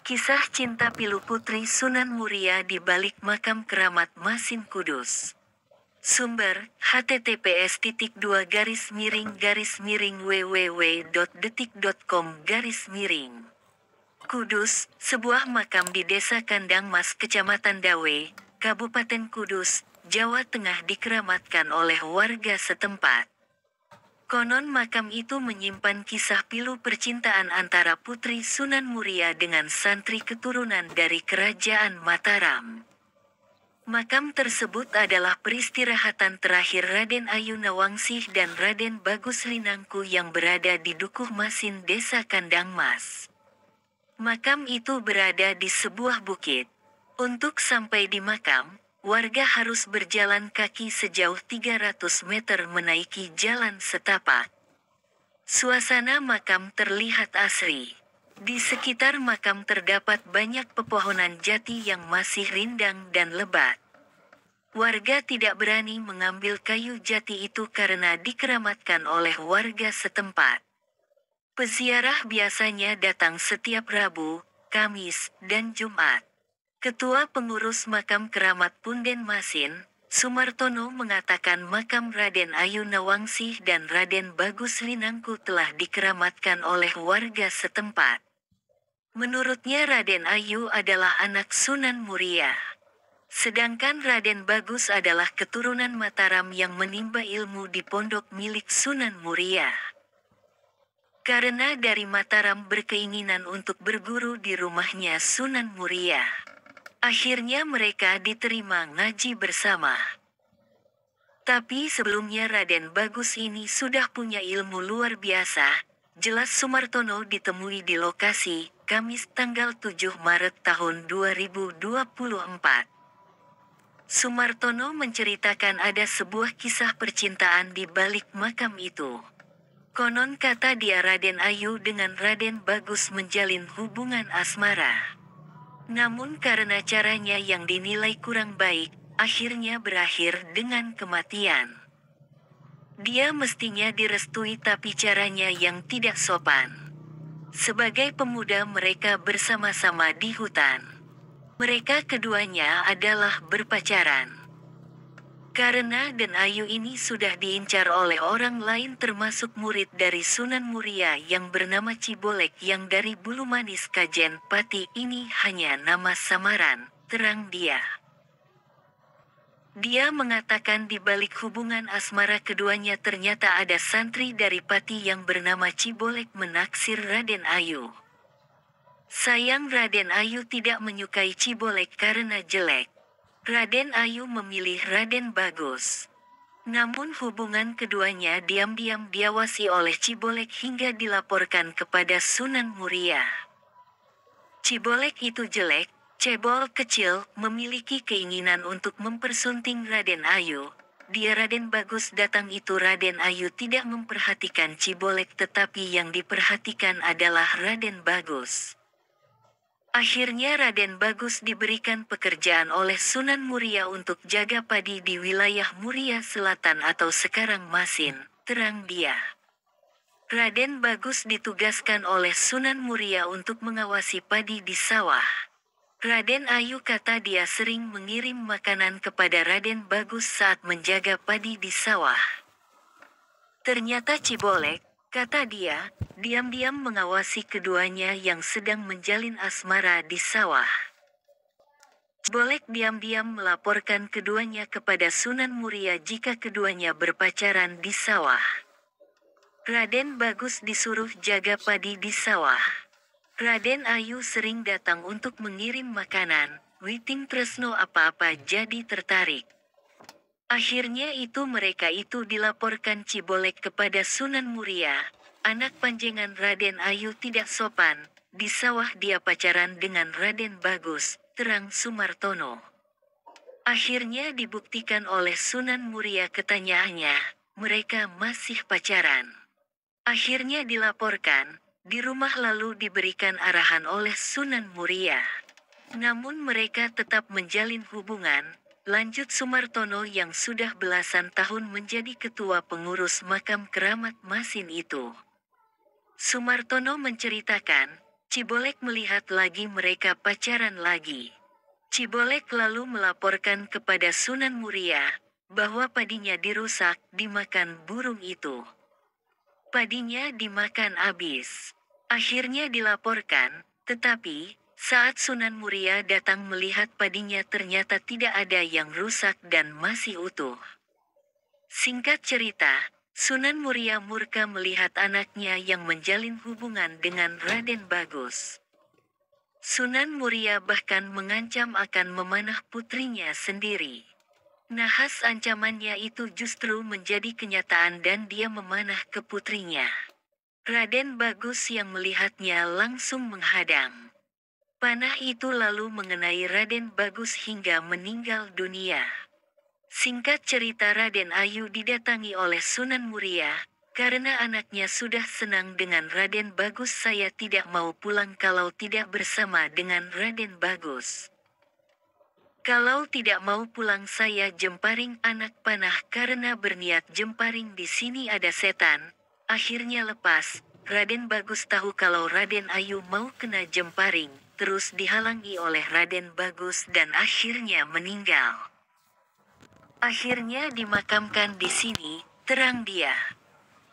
Kisah cinta pilu putri Sunan Muria di balik makam keramat Masin Kudus. Sumber, https://www.detik.com. Kudus, sebuah makam di Desa Kandang Mas Kecamatan Dawe, Kabupaten Kudus, Jawa Tengah dikeramatkan oleh warga setempat. Konon makam itu menyimpan kisah pilu percintaan antara putri Sunan Muria dengan santri keturunan dari Kerajaan Mataram. Makam tersebut adalah peristirahatan terakhir Raden Ayu Nawangsih dan Raden Bagus Linangku yang berada di Dukuh Masin Desa Kandang Mas. Makam itu berada di sebuah bukit. Untuk sampai di makam, warga harus berjalan kaki sejauh 300 meter menaiki jalan setapak. Suasana makam terlihat asri. Di sekitar makam terdapat banyak pepohonan jati yang masih rindang dan lebat. Warga tidak berani mengambil kayu jati itu karena dikeramatkan oleh warga setempat. Peziarah biasanya datang setiap Rabu, Kamis, dan Jumat. Ketua Pengurus Makam Keramat Punden Masin, Sumartono mengatakan makam Raden Ayu Nawangsih dan Raden Bagus Linangku telah dikeramatkan oleh warga setempat. Menurutnya Raden Ayu adalah anak Sunan Muria. Sedangkan Raden Bagus adalah keturunan Mataram yang menimba ilmu di pondok milik Sunan Muria. Karena dari Mataram berkeinginan untuk berguru di rumahnya Sunan Muria. Akhirnya mereka diterima ngaji bersama. Tapi sebelumnya Raden Bagus ini sudah punya ilmu luar biasa, jelas Sumartono ditemui di lokasi, Kamis tanggal 7 Maret tahun 2024. Sumartono menceritakan ada sebuah kisah percintaan di balik makam itu. Konon kata dia Raden Ayu dengan Raden Bagus menjalin hubungan asmara. Namun karena caranya yang dinilai kurang baik, akhirnya berakhir dengan kematian. Dia mestinya direstui tapi caranya yang tidak sopan. Sebagai pemuda mereka bersama-sama di hutan. Mereka keduanya adalah berpacaran. Karena Dan Ayu ini sudah diincar oleh orang lain termasuk murid dari Sunan Muria yang bernama Cibolek yang dari Bulu Manis Kajen Pati ini hanya nama samaran, terang dia. Dia mengatakan di balik hubungan asmara keduanya ternyata ada santri dari Pati yang bernama Cibolek menaksir Raden Ayu. Sayang Raden Ayu tidak menyukai Cibolek karena jelek. Raden Ayu memilih Raden Bagus. Namun hubungan keduanya diam-diam diawasi oleh Cibolek hingga dilaporkan kepada Sunan Muria. Cibolek itu jelek, cebol kecil, memiliki keinginan untuk mempersunting Raden Ayu. Dia Raden Bagus datang itu Raden Ayu tidak memperhatikan Cibolek tetapi yang diperhatikan adalah Raden Bagus. Akhirnya Raden Bagus diberikan pekerjaan oleh Sunan Muria untuk jaga padi di wilayah Muria Selatan atau sekarang Masin, terang dia. Raden Bagus ditugaskan oleh Sunan Muria untuk mengawasi padi di sawah. Raden Ayu kata dia sering mengirim makanan kepada Raden Bagus saat menjaga padi di sawah. Ternyata Cibolek, kata dia, diam-diam mengawasi keduanya yang sedang menjalin asmara di sawah. Cibolek diam-diam melaporkan keduanya kepada Sunan Muria jika keduanya berpacaran di sawah. Raden Bagus disuruh jaga padi di sawah. Raden Ayu sering datang untuk mengirim makanan, witing tresno apa-apa jadi tertarik. Akhirnya mereka itu dilaporkan Cibolek kepada Sunan Muria, anak panjenengan Raden Ayu tidak sopan, di sawah dia pacaran dengan Raden Bagus, terang Sumartono. Akhirnya dibuktikan oleh Sunan Muria ketanyaannya, mereka masih pacaran. Akhirnya dilaporkan, di rumah lalu diberikan arahan oleh Sunan Muria. Namun mereka tetap menjalin hubungan. Lanjut Sumartono yang sudah belasan tahun menjadi ketua pengurus makam keramat Masin itu. Sumartono menceritakan, Cibolek melihat lagi mereka pacaran lagi. Cibolek lalu melaporkan kepada Sunan Muria, bahwa padinya dirusak dimakan burung itu. Padinya dimakan habis. Akhirnya dilaporkan, tetapi, saat Sunan Muria datang melihat padinya ternyata tidak ada yang rusak dan masih utuh. Singkat cerita, Sunan Muria murka melihat anaknya yang menjalin hubungan dengan Raden Bagus. Sunan Muria bahkan mengancam akan memanah putrinya sendiri. Nahas ancamannya itu justru menjadi kenyataan dan dia memanah ke putrinya. Raden Bagus yang melihatnya langsung menghadang. Panah itu lalu mengenai Raden Bagus hingga meninggal dunia. Singkat cerita, Raden Ayu didatangi oleh Sunan Muria, karena anaknya sudah senang dengan Raden Bagus. Saya tidak mau pulang kalau tidak bersama dengan Raden Bagus. Kalau tidak mau pulang saya jemparing anak panah karena berniat jemparing di sini ada setan. Akhirnya lepas, Raden Bagus tahu kalau Raden Ayu mau kena jemparing, terus dihalangi oleh Raden Bagus dan akhirnya meninggal. Akhirnya dimakamkan di sini, terang dia.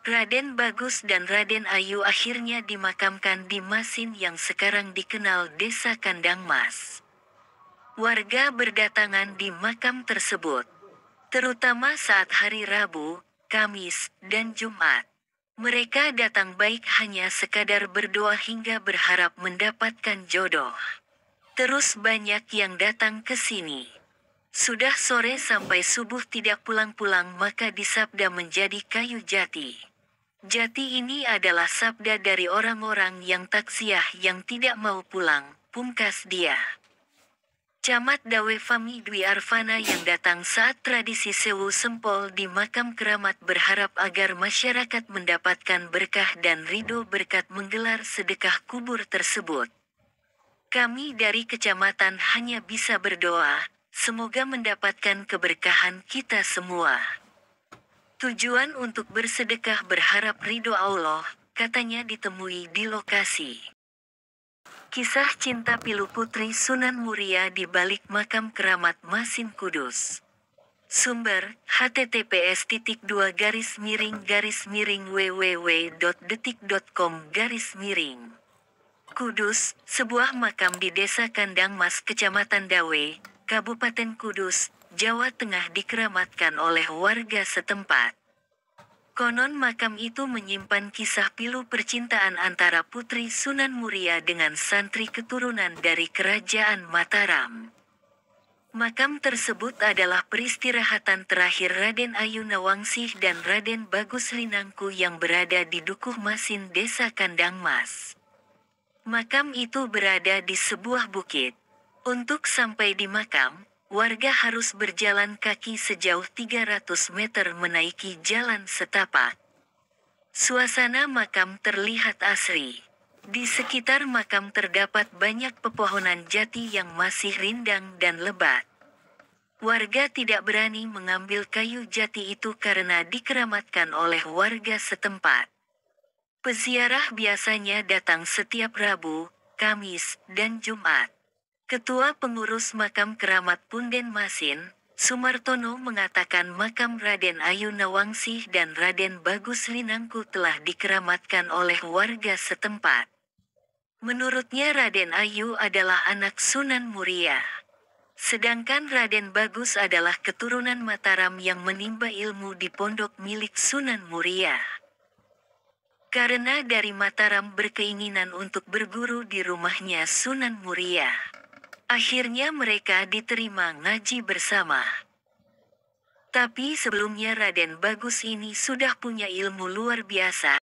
Raden Bagus dan Raden Ayu akhirnya dimakamkan di Masin yang sekarang dikenal Desa Kandang Mas. Warga berdatangan di makam tersebut, terutama saat hari Rabu, Kamis, dan Jumat. Mereka datang baik hanya sekadar berdoa hingga berharap mendapatkan jodoh. Terus banyak yang datang ke sini. Sudah sore sampai subuh tidak pulang-pulang maka disabda menjadi kayu jati. Jati ini adalah sabda dari orang-orang yang taksiah yang tidak mau pulang, pungkas dia. Camat Dawe Fami Dwi Arfana yang datang saat tradisi Sewu Sempol di makam keramat berharap agar masyarakat mendapatkan berkah dan ridho berkat menggelar sedekah kubur tersebut. Kami dari kecamatan hanya bisa berdoa, semoga mendapatkan keberkahan kita semua. Tujuan untuk bersedekah berharap ridho Allah, katanya ditemui di lokasi. Kisah cinta pilu putri Sunan Muria di balik makam keramat Masin Kudus. Sumber, https://www.detik.com/. Kudus, sebuah makam di Desa Kandang Mas Kecamatan Dawe, Kabupaten Kudus, Jawa Tengah dikeramatkan oleh warga setempat. Konon makam itu menyimpan kisah pilu percintaan antara putri Sunan Muria dengan santri keturunan dari Kerajaan Mataram. Makam tersebut adalah peristirahatan terakhir Raden Ayu Nawangsih dan Raden Bagus Linangku yang berada di Dukuh Masin Desa Kandang Mas. Makam itu berada di sebuah bukit. Untuk sampai di makam, warga harus berjalan kaki sejauh 300 meter menaiki jalan setapak. Suasana makam terlihat asri. Di sekitar makam terdapat banyak pepohonan jati yang masih rindang dan lebat. Warga tidak berani mengambil kayu jati itu karena dikeramatkan oleh warga setempat. Peziarah biasanya datang setiap Rabu, Kamis, dan Jumat. Ketua Pengurus Makam Keramat Punden Masin, Sumartono mengatakan makam Raden Ayu Nawangsih dan Raden Bagus Linangku telah dikeramatkan oleh warga setempat. Menurutnya Raden Ayu adalah anak Sunan Muria. Sedangkan Raden Bagus adalah keturunan Mataram yang menimba ilmu di pondok milik Sunan Muria. Karena dari Mataram berkeinginan untuk berguru di rumahnya Sunan Muria. Akhirnya mereka diterima ngaji bersama. Tapi sebelumnya Raden Bagus ini sudah punya ilmu luar biasa.